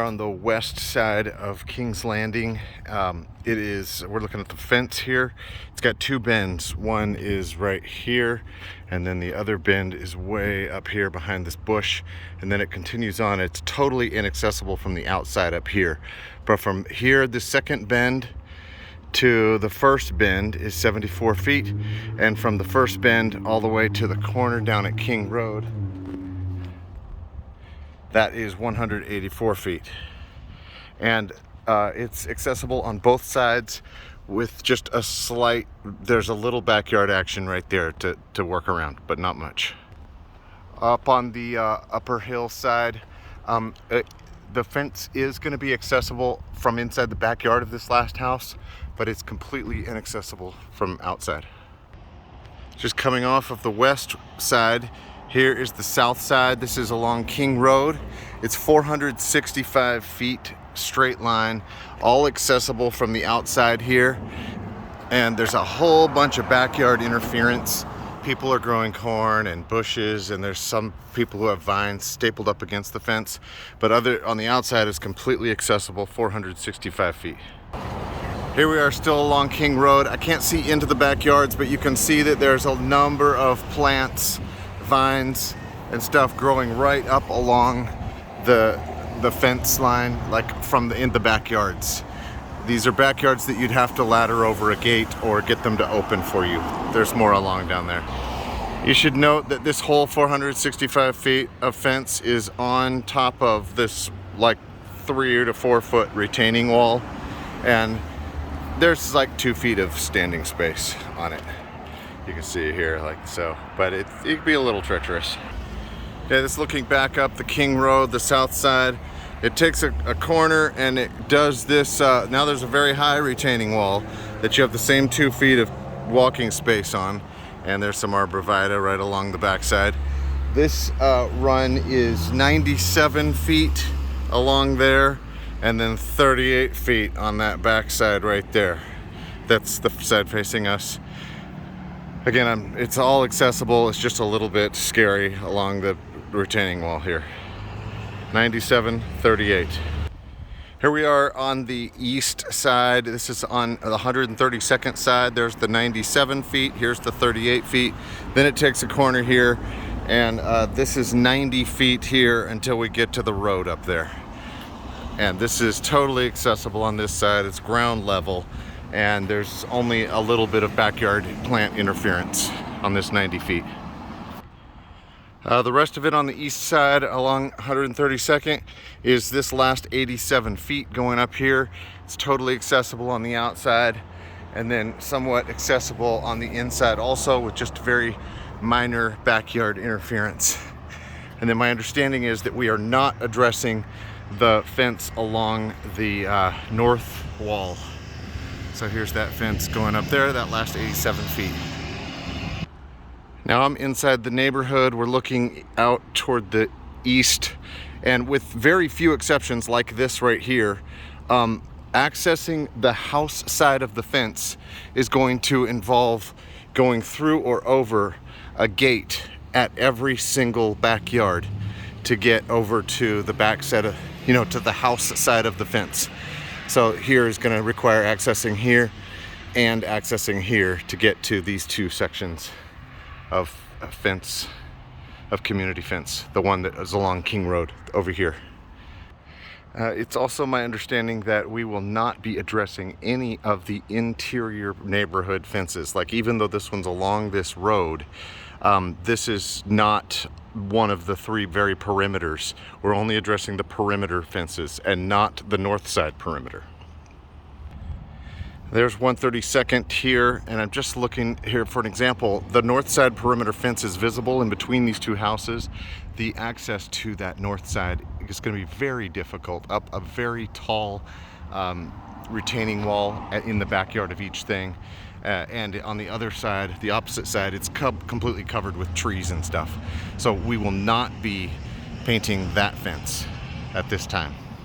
On the west side of King's Landing, we're looking at the fence here. It's got two bends. One is right here, and then the other bend is way up here behind this bush, and then it continues on. It's totally inaccessible from the outside up here, but from here, the second bend to the first bend is 74 feet, and from the first bend all the way to the corner down at King Road, that is 184 feet. And it's accessible on both sides with just a slight, there's a little backyard action right there to work around, but not much. Up on the upper hill side, the fence is going to be accessible from inside the backyard of this last house, but it's completely inaccessible from outside. Just coming off of the west side, here is the south side. This is along King Road. It's 465 feet straight line, all accessible from the outside here. And there's a whole bunch of backyard interference. People are growing corn and bushes, and there's some people who have vines stapled up against the fence. But on the outside is completely accessible, 465 feet. Here we are still along King Road. I can't see into the backyards, but you can see that there's a number of plants, vines and stuff growing right up along the fence line, like in the backyards. These are backyards that you'd have to ladder over a gate or get them to open for you. There's more along down there. You should note that this whole 465 feet of fence is on top of this like 3 to 4 foot retaining wall, and there's like 2 feet of standing space on it. You can see it here like so, but it can be a little treacherous. Yeah, this looking back up the King Road, the south side. It takes a corner and it does this, now there's a very high retaining wall that you have the same 2 feet of walking space on, and there's some arborvitae right along the backside. This run is 97 feet along there, and then 38 feet on that backside right there. That's the side facing us. Again, it's all accessible. It's just a little bit scary along the retaining wall here. 97, 38. Here we are on the east side. This is on the 132nd side. There's the 97 feet. Here's the 38 feet. Then it takes a corner here, and this is 90 feet here until we get to the road up there. And this is totally accessible on this side. It's ground level, and there's only a little bit of backyard plant interference on this 90 feet. The rest of it on the east side along 132nd is this last 87 feet going up here. It's totally accessible on the outside, and then somewhat accessible on the inside also, with just very minor backyard interference. And then my understanding is that we are not addressing the fence along the north wall. So here's that fence going up there, that last 87 feet. Now I'm inside the neighborhood. We're looking out toward the east, and with very few exceptions like this right here, accessing the house side of the fence is going to involve going through or over a gate at every single backyard to get over to the back side of, to the house side of the fence. So here is going to require accessing here and accessing here to get to these two sections of fence, of community fence, the one that is along King Road over here. It's also my understanding that we will not be addressing any of the interior neighborhood fences. Like, even though this one's along this road, this is not one of the 3 very perimeters. We're only addressing the perimeter fences and not the north side perimeter. There's 132nd here, and I'm just looking here for an example. The north side perimeter fence is visible in between these two houses. The access to that north side is going to be very difficult, up a very tall retaining wall in the backyard of each thing. And on the other side, the opposite side, it's completely covered with trees and stuff. So we will not be painting that fence at this time.